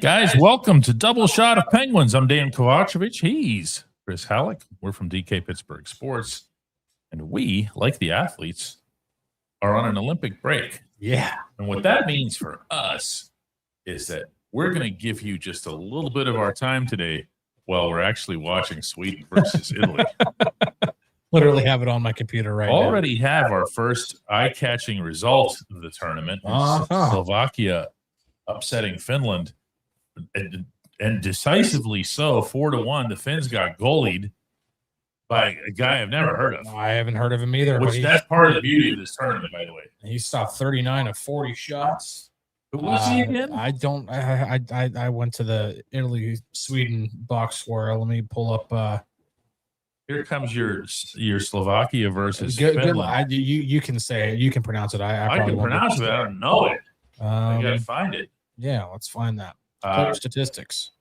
Guys, welcome to Double Shot of Penguins. I'm Dejan Kovacevic. He's Chris Halleck. We're from DK Pittsburgh Sports. And we, like the athletes, are on an Olympic break. Yeah. And what that means for us is that we're going to give you just a little bit of our time today while we're actually watching Sweden versus Italy. Literally have it on my computer right now. Already have our first eye-catching result of the tournament. Slovakia upsetting Finland. And decisively so, 4-1. The Finns got goalied by a guy I've never heard of. I haven't heard of him either. Which that's part of the beauty of this tournament, by the way. He stopped 39 of 40 shots. Who was he again? I went to the Italy-Sweden box score. Let me pull up. Here comes your Slovakia versus Finland. You can say it. You can pronounce it. I can pronounce it. I don't know it. I gotta find it. Yeah, let's find that. Statistics.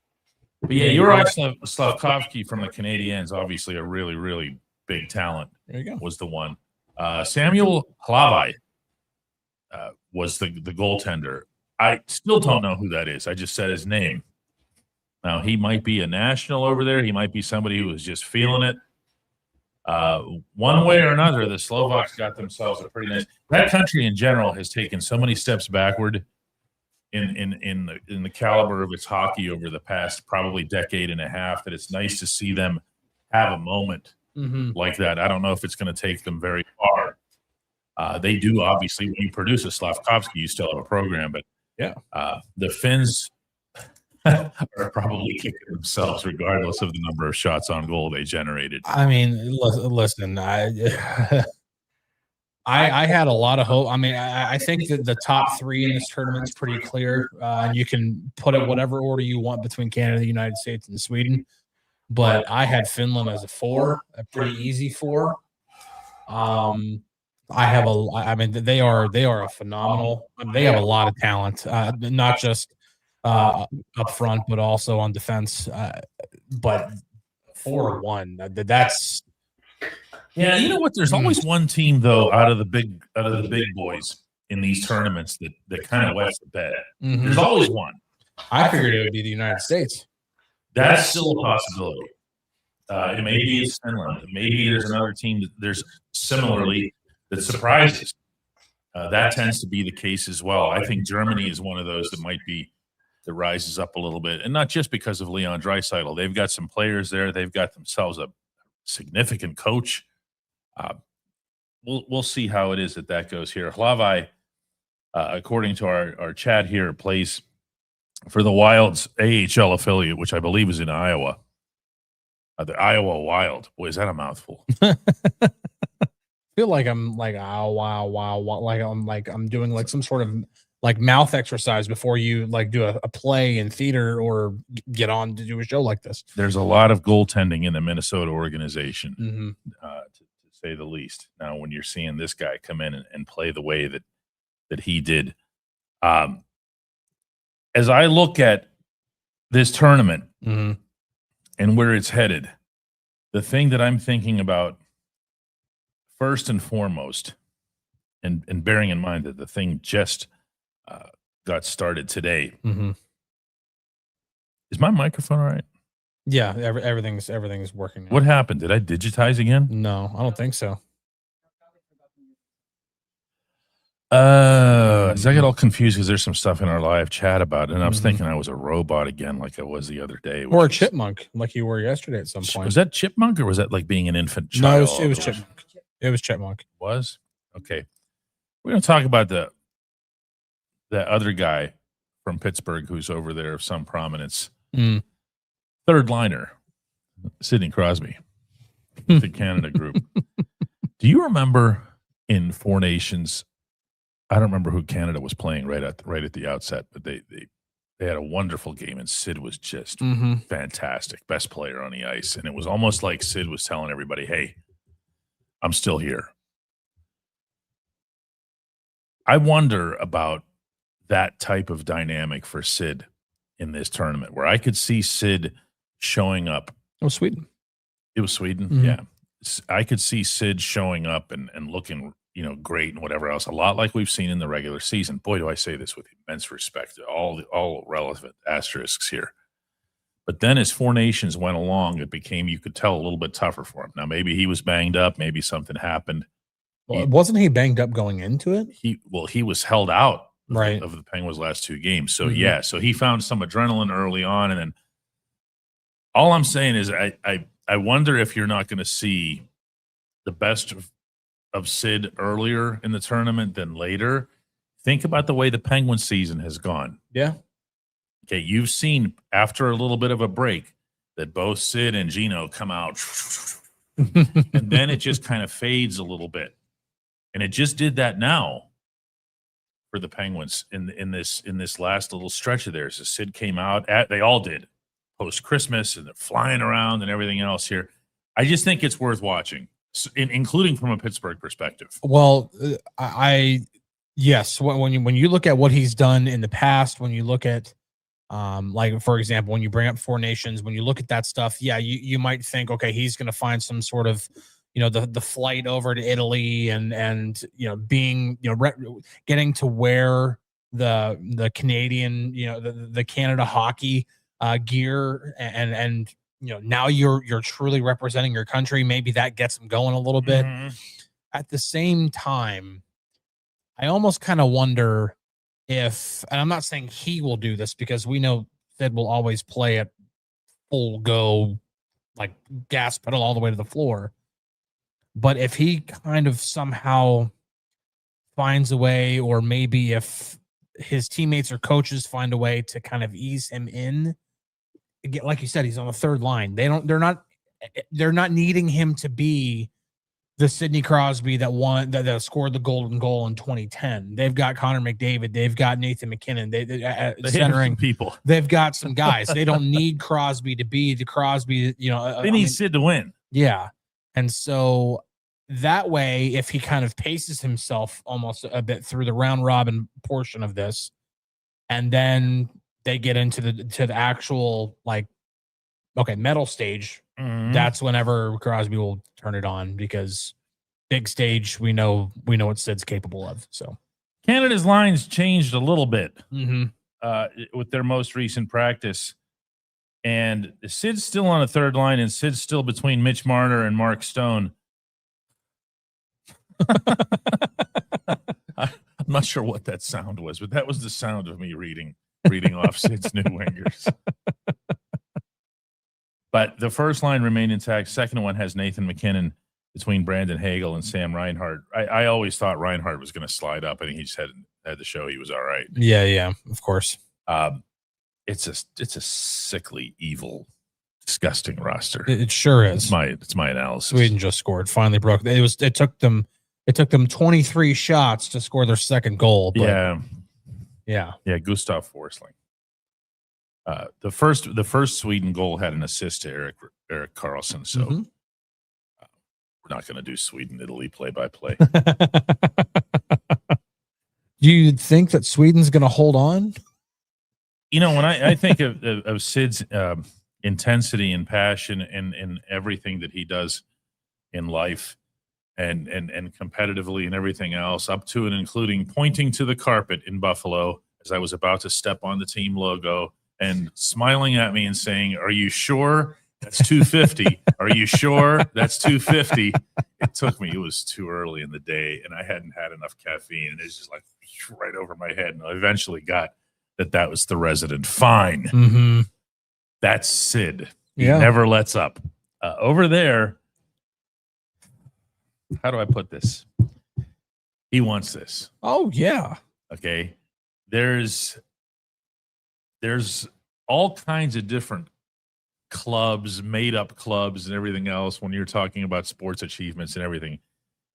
But yeah, Juraj Slafkovsky from the Canadiens, obviously a really, really big talent. There you go. Was the one. Samuel Hlavai was the goaltender. I still don't know who that is. I just said his name. Now, he might be a national over there. He might be somebody who was just feeling it. One way or another, the Slovaks got themselves a pretty nice. That country in general has taken so many steps backward in the caliber of its hockey over the past probably decade and a half that it's nice to see them have a moment like that. I don't know if it's going to take them very far. They do, obviously, when you produce a Slafkovsky, you still have a program, but yeah, the Finns are probably kicking themselves regardless of the number of shots on goal they generated. I mean, listen, I had a lot of hope. I mean, I think that the top three in this tournament is pretty clear. And you can put it whatever order you want between Canada, the United States, and Sweden. But I had Finland as a 4, a pretty easy 4. I mean, they are a phenomenal. They have a lot of talent, not just up front, but also on defense. But 4-1, that's. Yeah, you know what? There's always one team though out of the big boys in these tournaments that kind of wets the bed. There's always one. I figured it would be the United States. That's still a possibility. Maybe it's Finland. Maybe there's another team that there's similarly that surprises. That tends to be the case as well. I think Germany is one of those that rises up a little bit, and not just because of Leon Draisaitl. They've got some players there. They've got themselves a significant coach. We'll see how it is that goes here. Hlavai, according to our chat here, plays for the Wild's AHL affiliate, which I believe is in Iowa. The Iowa Wild. Boy, is that a mouthful. I feel like I'm like, oh, wow. Like I'm doing like some sort of like mouth exercise before you like do a play in theater or get on to do a show like this. There's a lot of goaltending in the Minnesota organization, to say the least. Now, when you're seeing this guy come in and play the way that he did, as I look at this tournament and where it's headed, the thing that I'm thinking about first and foremost, and bearing in mind that the thing just got started today. Is my microphone all right? Yeah, everything's working now. What happened? Did I digitize again? No, I don't think so. I get all confused because there's some stuff in our live chat about it, and I was thinking I was a robot again like I was the other day. Or a chipmunk like you were yesterday at some point. Was that chipmunk or was that like being an infant child? No, it was chipmunk. It was chipmunk. Was? Okay. We're going to talk about that other guy from Pittsburgh who's over there of some prominence. Third liner, Sidney Crosby, the Canada group. Do you remember in Four Nations? I don't remember who Canada was playing right at the outset, but they had a wonderful game, and Sid was just fantastic, best player on the ice, and it was almost like Sid was telling everybody, "Hey, I'm still here." I wonder about that type of dynamic for Sid in this tournament, where I could see Sid showing up. Oh, Sweden. It was Sweden, yeah. I could see Sid showing up and looking great and whatever else, a lot like we've seen in the regular season. Boy, do I say this with immense respect to all relevant asterisks here. But then as Four Nations went along, it became, you could tell, a little bit tougher for him. Now, maybe he was banged up. Maybe something happened. Well, wasn't he banged up going into it? He was held out right of the Penguins' last 2 games. So, so he found some adrenaline early on. And then all I'm saying is I wonder if you're not going to see the best of Sid earlier in the tournament than later. Think about the way the Penguin season has gone. Yeah. Okay, you've seen after a little bit of a break that both Sid and Gino come out, and then it just kind of fades a little bit, and it just did that now for the Penguins in this last little stretch of theirs. So Sid came out, they all did post Christmas, and they're flying around and everything else here. I just think it's worth watching, including from a Pittsburgh perspective. Well, yes, when you look at what he's done in the past, when you look at like, for example, when you bring up Four Nations, when you look at that stuff, you might think, okay, he's going to find some sort of, the flight over to Italy and being, getting to wear the Canadian, the Canada hockey gear and now you're truly representing your country. Maybe that gets him going a little bit. At the same time, I almost kind of wonder if, and I'm not saying he will do this because we know Sid will always play at full go, like gas pedal all the way to the floor. But if he kind of somehow finds a way, or maybe if his teammates or coaches find a way to kind of ease him in, like you said, he's on the third line. They're not needing him to be the Sidney Crosby that scored the golden goal in 2010. They've got Connor McDavid. They've got Nathan McKinnon. They centering people. They've got some guys. They don't need Crosby to be the Crosby. They need Sid to win. Yeah, and so that way, if he kind of paces himself almost a bit through the round robin portion of this, and then they get into the actual medal stage. That's whenever Crosby will turn it on, because big stage, we know what Sid's capable of. So Canada's lines changed a little bit with their most recent practice, and Sid's still on a third line, and Sid's still between Mitch Marner and Mark Stone. I'm not sure what that sound was, but that was the sound of me reading off Sid's new wingers. But the first line remained intact. Second one has Nathan McKinnon between Brandon Hagel and Sam Reinhart. I always thought Reinhart was going to slide up. I think he just had to show he was all right. Yeah, of course. It's a sickly, evil, disgusting roster. It sure is. It's my analysis. Sweden just scored. Finally broke. It took them 23 shots to score their second goal. But yeah. Gustav Forsling. The first Sweden goal had an assist to Erik Karlsson. So we're not going to do Sweden-Italy play-by-play. Do you think that Sweden's going to hold on? When I think of Sid's intensity and passion and everything that he does in life and competitively and everything else, up to and including pointing to the carpet in Buffalo as I was about to step on the team logo and smiling at me and saying, "Are you sure that's 250? Are you sure that's 250?" It took me. It was too early in the day, and I hadn't had enough caffeine, and it's just like right over my head. And I eventually got that was the resident fine. That's Sid. He never lets up. Over there, how do I put this? He wants this. Oh, yeah. Okay. There's all kinds of different clubs, made up clubs and everything else when you're talking about sports achievements and everything.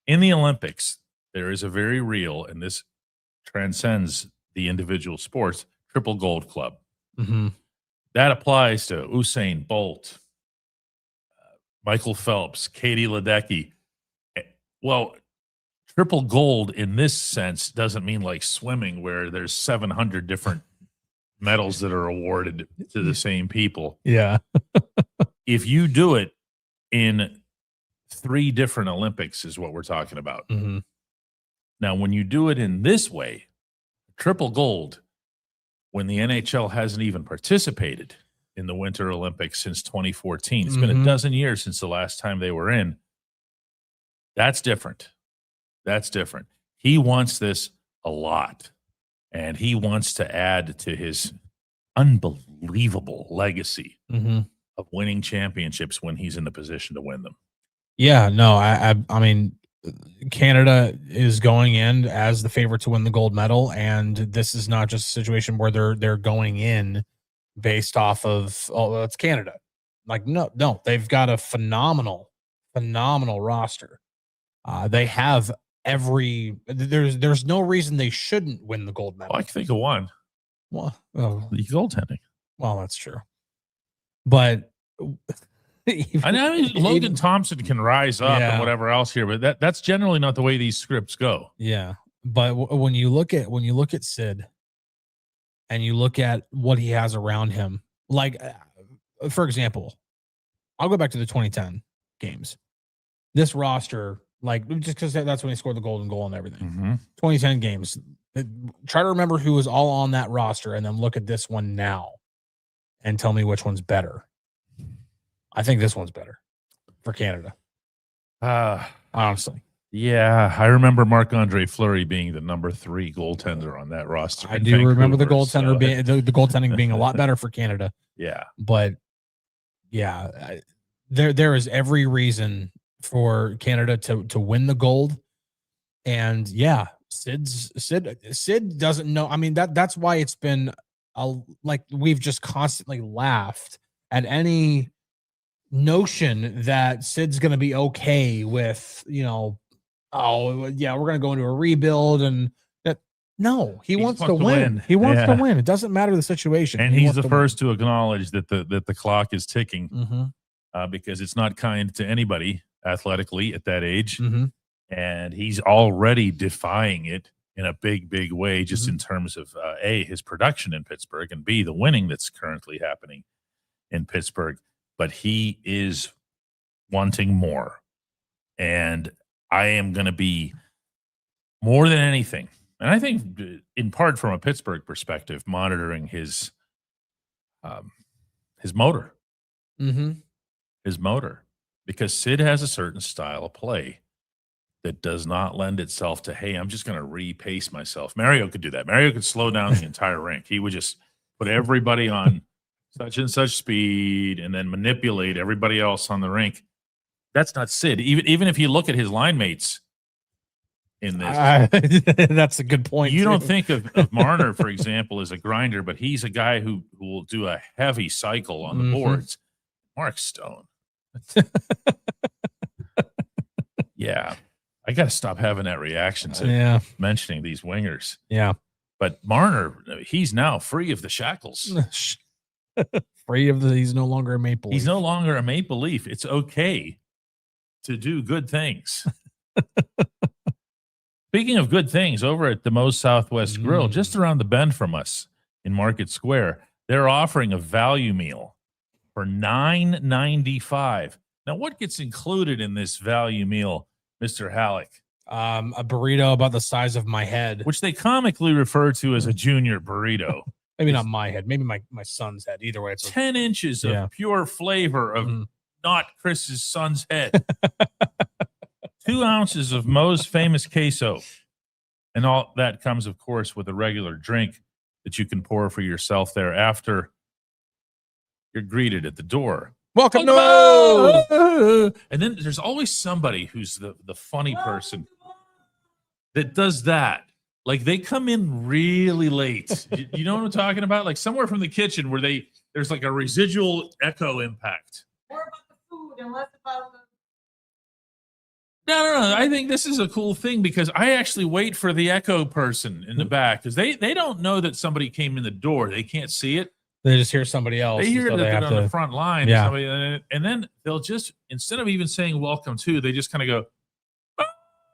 In the Olympics, there is a very real, and this transcends the individual sports, triple gold club. That applies to Usain Bolt, Michael Phelps, Katie Ledecky. Well, triple gold in this sense doesn't mean like swimming where there's 700 different medals that are awarded to the same people. Yeah. If you do it in 3 different Olympics is what we're talking about. Now, when you do it in this way, triple gold, when the NHL hasn't even participated in the Winter Olympics since 2014, it's been a dozen years since the last time they were in. That's different. That's different. He wants this a lot, and he wants to add to his unbelievable legacy of winning championships when he's in the position to win them. Yeah, no, I mean, Canada is going in as the favorite to win the gold medal, and this is not just a situation where they're going in based off of, oh, it's Canada. Like, no, they've got a phenomenal roster. They have there's no reason they shouldn't win the gold medal. Well, I can think of one. Well, The goaltending. well, that's true, but I know Logan Thompson can rise up and whatever else here, but that's generally not the way these scripts go. Yeah, but when you look at Sid, and you look at what he has around him, like for example, I'll go back to the 2010 games. This roster, like, just because that's when he scored the golden goal and everything. 2010 games. Try to remember who was all on that roster, and then look at this one now, and tell me which one's better. I think this one's better for Canada. Honestly. Yeah, I remember Marc-Andre Fleury being the number 3 goaltender on that roster. I do remember the goaltender being the goaltending being a lot better for Canada. Yeah, but yeah, there is every reason for Canada to win the gold, and yeah, Sid doesn't know. I mean, that's why it's been like we've just constantly laughed at any notion that Sid's going to be okay with, oh yeah, we're going to go into a rebuild, and that no, he wants to win. He wants to win. It doesn't matter the situation. And he's the first to acknowledge that the clock is ticking because it's not kind to anybody athletically at that age. And he's already defying it in a big way, just in terms of A, his production in Pittsburgh, and B, the winning that's currently happening in Pittsburgh. But he is wanting more. And I am going to be, more than anything, and I think in part from a Pittsburgh perspective, monitoring his motor. His motor. Because Sid has a certain style of play that does not lend itself to, hey, I'm just going to repace myself. Mario could do that. Mario could slow down the entire rink. He would just put everybody on such and such speed and then manipulate everybody else on the rink. That's not Sid. Even if you look at his line mates in this. That's a good point. You don't think of Marner, for example, as a grinder, but he's a guy who will do a heavy cycle on the boards. Mark Stone. Yeah. I got to stop having that reaction to mentioning these wingers. Yeah. But Marner, he's now free of the shackles. He's no longer a Maple Leaf. He's no longer a Maple Leaf. It's okay to do good things. Speaking of good things, over at the Moe's Southwest Grill, just around the bend from us in Market Square, they're offering a value meal for $9.95. Now, what gets included in this value meal, Mr. Halleck? A burrito about the size of my head, which they comically refer to as a junior burrito. Maybe not my head, maybe my son's head. Either way, it's 10 inches of pure flavor of not Chris's son's head. 2 ounces of Moe's famous queso. And all that comes, of course, with a regular drink that you can pour for yourself there after you're greeted at the door. Welcome to Moe's! And then there's always somebody who's the funny person that does that. Like, they come in really late. You know what I'm talking about? Like, somewhere from the kitchen where there's like a residual echo impact. More about the food and less about the... No. I think this is a cool thing because I actually wait for the echo person in the back because they don't know that somebody came in the door. They can't see it. They just hear somebody else. They hear so that on the front line. Yeah. And then they'll just, instead of even saying welcome to, they just kind of go,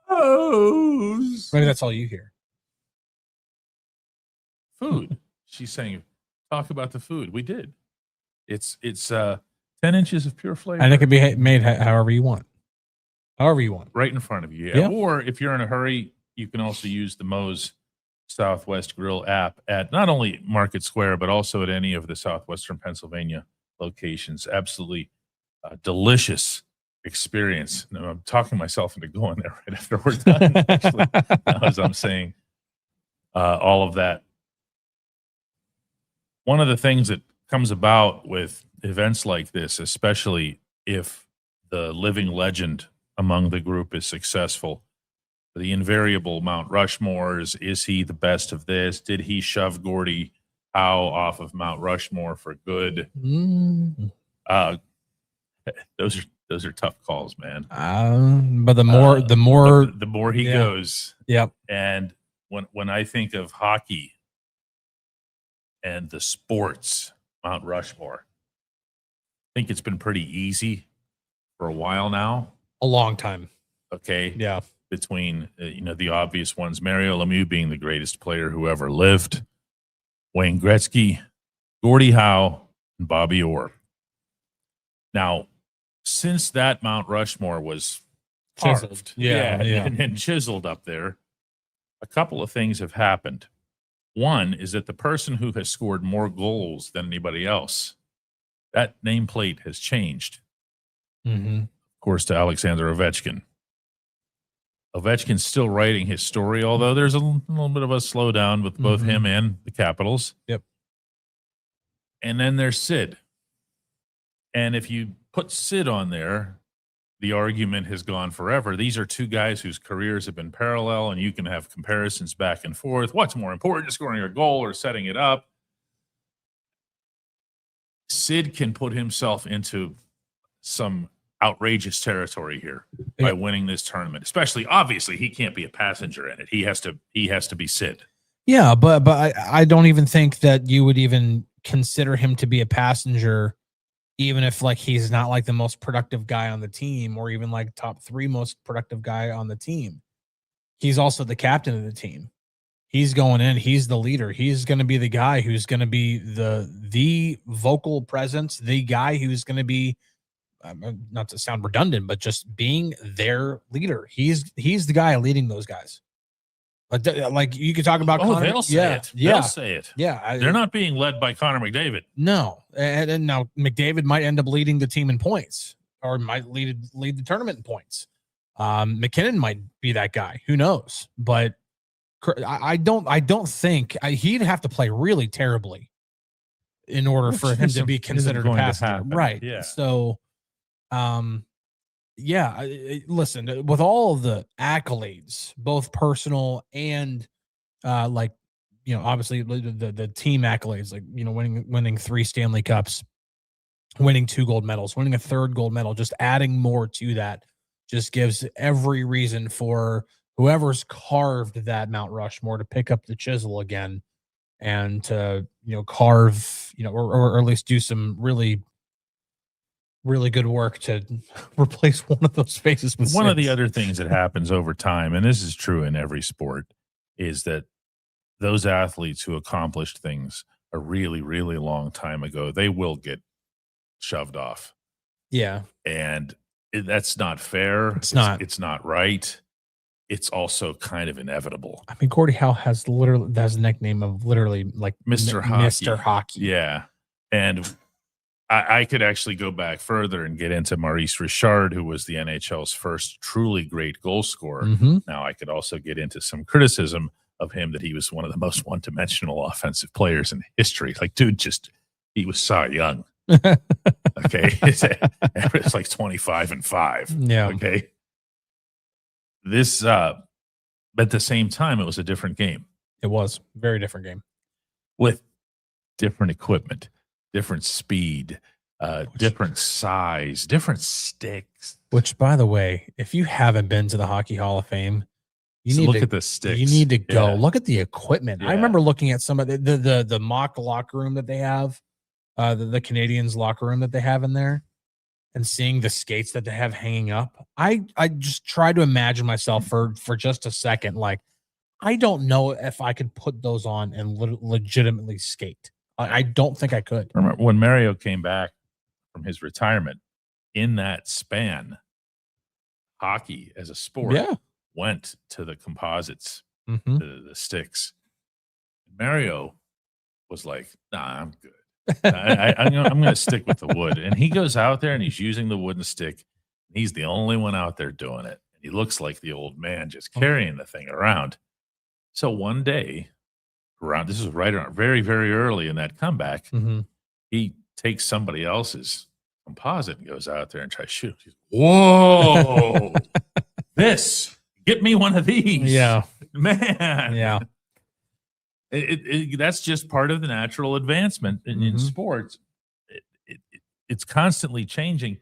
oh. Maybe that's all you hear. Food. She's saying, talk about the food. We did. It's 10 inches of pure flavor. And it can be made however you want. However you want. Right in front of you. Yeah. Or if you're in a hurry, you can also use the Moe's Southwest Grill app at not only Market Square, but also at any of the Southwestern Pennsylvania locations. Absolutely delicious experience. Now, I'm talking myself into going there right after we're done, actually, as I'm saying all of that. One of the things that comes about with events like this, especially if the living legend among the group is successful, the invariable Mount Rushmores, is he the best of this? Did he shove Gordie Howe off of Mount Rushmore for good? Those are tough calls, man. But the more he goes. Yep. And when I think of hockey and the sports, Mount Rushmore, I think it's been pretty easy for a while now. A long time. Okay. Yeah. Between the obvious ones, Mario Lemieux being the greatest player who ever lived, Wayne Gretzky, Gordie Howe, and Bobby Orr. Now, since that Mount Rushmore was carved, and chiseled up there, a couple of things have happened. One is that the person who has scored more goals than anybody else, that nameplate has changed. Mm-hmm. Of course, to Alexander Ovechkin. Ovechkin's still writing his story, although there's a little bit of a slowdown with both him and the Capitals. Yep. And then there's Sid. And if you put Sid on there, the argument has gone forever. These are two guys whose careers have been parallel, and you can have comparisons back and forth. What's more important, scoring a goal or setting it up? Sid can put himself into some outrageous territory here by winning this tournament. Especially, obviously, he can't be a passenger in it. He has to be Sid. Yeah, but I don't even think that you would even consider him to be a passenger, even if like he's not like the most productive guy on the team, or even like top 3 most productive guy on the team. He's also the captain of the team. He's going in. He's the leader. He's going to be the guy who's going to be the vocal presence, the guy who's going to be, not to sound redundant, but just being their leader. He's the guy leading those guys. Like you could talk about Connor. They'll say it. Yeah. They'll say it. Yeah. They're not being led by Connor McDavid. No. And now McDavid might end up leading the team in points, or might lead the tournament in points. McKinnon might be that guy. Who knows? But I don't think he'd have to play really terribly in order for him to be considered a passenger. Right. Yeah. So, listen, with all of the accolades, both personal and obviously the team accolades, like, winning 3 Stanley Cups, winning 2 gold medals, winning a 3rd gold medal, just adding more to that just gives every reason for whoever's carved that Mount Rushmore to pick up the chisel again and to, carve, or at least do some really, really good work to replace one of those faces with one of the other things that happens over time, and this is true in every sport, is that those athletes who accomplished things a really, really long time ago, they will get shoved off. Yeah. And that's not fair. It's not. It's not right. It's also kind of inevitable. I mean, Gordie Howe has a nickname of literally like Mr. Hockey. Mr. Hockey. Yeah. And I could actually go back further and get into Maurice Richard, who was the NHL's first truly great goal scorer. Mm-hmm. Now, I could also get into some criticism of him that he was one of the most one-dimensional offensive players in history. Like, dude, he was Cy Young. Okay. It's like 25-5. Yeah. Okay. This, at the same time, it was a different game. It was a very different game with different equipment, different speed, different size, different sticks. Which, by the way, if you haven't been to the Hockey Hall of Fame, you need look to at the sticks. You need to go look at the equipment. Yeah. I remember looking at some of the mock locker room that they have, the Canadians locker room that they have in there, and seeing the skates that they have hanging up. I just try to imagine myself for just a second. Like, I don't know if I could put those on and legitimately skate. I don't think I could. Remember when Mario came back from his retirement, in that span, hockey as a sport went to the composites, Mhm. to the sticks. Mario was like, "Nah, I'm good. I'm going to stick with the wood." And he goes out there and he's using the wooden stick. He's the only one out there doing it. He looks like the old man just carrying the thing around. So one day, this is right around very, very early in that comeback, Mhm. he takes somebody else's composite and goes out there and tries to shoot. He's, whoa, get me one of these. Yeah. Man. Yeah. That's just part of the natural advancement in Mhm. sports. It's constantly changing.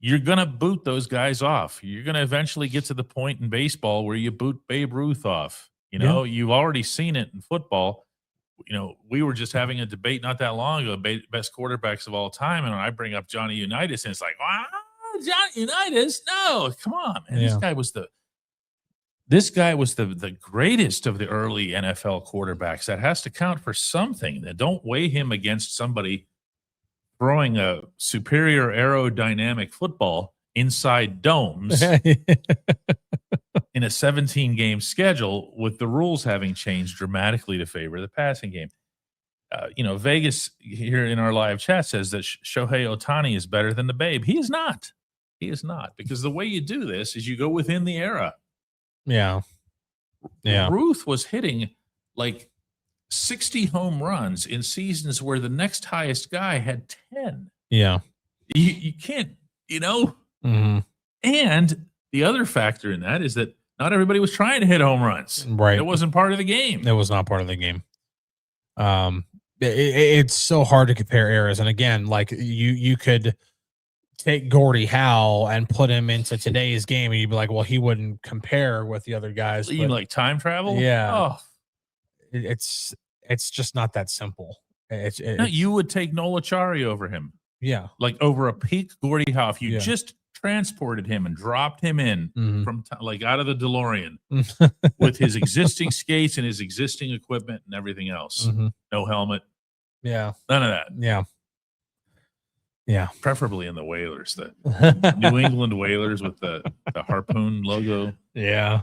You're going to boot those guys off. You're going to eventually get to the point in baseball where you boot Babe Ruth off. You know, you've already seen it in football. You know, we were just having a debate not that long ago, best quarterbacks of all time. And I bring up Johnny Unitas, and it's like, wow, Johnny Unitas? No, come on, man. Yeah. This guy was the greatest of the early NFL quarterbacks. That has to count for something. That don't weigh him against somebody throwing a superior aerodynamic football inside domes in a 17-game schedule, with the rules having changed dramatically to favor the passing game. Vegas here in our live chat says that Shohei Ohtani is better than the Babe. He is not. He is not, because the way you do this is you go within the era. Yeah. Yeah. Ruth was hitting like 60 home runs in seasons where the next highest guy had 10. Yeah. You can't, Mhm. And the other factor in that is that not everybody was trying to hit home runs. Right. It wasn't part of the game. It was not part of the game. It's so hard to compare eras. And again, like you could take Gordie Howe and put him into today's game, and you'd be like, well, he wouldn't compare with the other guys. You But like time travel? Yeah. Oh, it's just not that simple. no, you would take Nola Chari over him, yeah. like over a peak Gordie Howe. If you Yeah. just transported him and dropped him in Mhm. from like out of the DeLorean with his existing skates and his existing equipment and everything else, Mhm. no helmet, Yeah. none of that. Yeah. Yeah. Preferably in the Whalers, the New England Whalers with the harpoon logo. Yeah.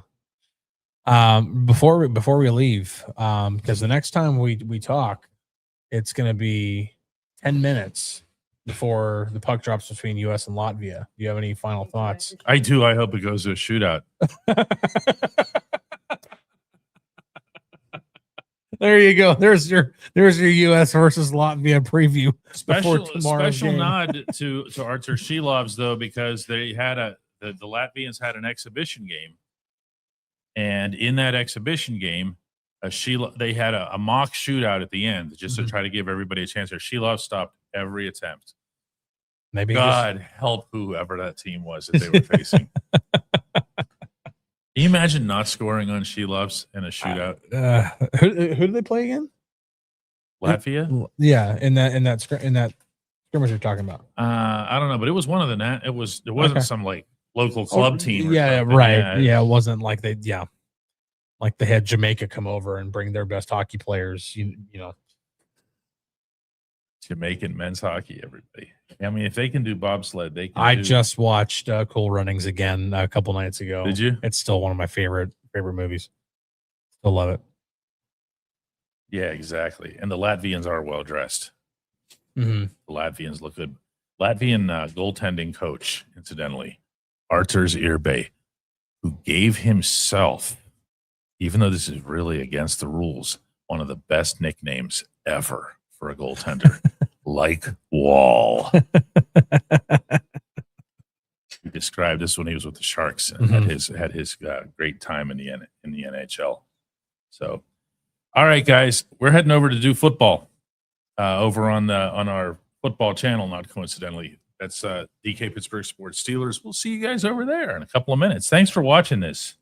Before we leave, because the next time we talk, it's going to be 10 minutes before the puck drops between US and Latvia. Do you have any final thoughts? I do. I hope it goes to a shootout. There you go. There's your US versus Latvia preview. Special game. nod to Artur Shilovs, though, because they had the Latvians had an exhibition game, and in that exhibition game, they had a mock shootout at the end just to try to give everybody a chance. Shilov stopped every attempt. Maybe God help whoever that team was that they were facing. Can you imagine not scoring on Shilovs in a shootout? Who did they play again? Latvia? Yeah, in that scrimmage you're talking about. I don't know, but it was one of the it wasn't some like local club team. Yeah, something. right. Yeah, it wasn't like they had Jamaica come over and bring their best hockey players. You know, Jamaican men's hockey, everybody. I mean, if they can do bobsled, they can. I just watched Cool Runnings again a couple nights ago. Did you? It's still one of my favorite movies. Still love it. Yeah, exactly. And the Latvians are well dressed. Mm-hmm. The Latvians look good. Latvian goaltending coach, incidentally, Arturs Irbe, who gave himself, even though this is really against the rules, one of the best nicknames ever for a goaltender, like Wall. He described this when he was with the Sharks and had his great time in the NHL. So, all right, guys, we're heading over to do football over on our football channel. Not coincidentally, that's DK Pittsburgh Sports Steelers. We'll see you guys over there in a couple of minutes. Thanks for watching this.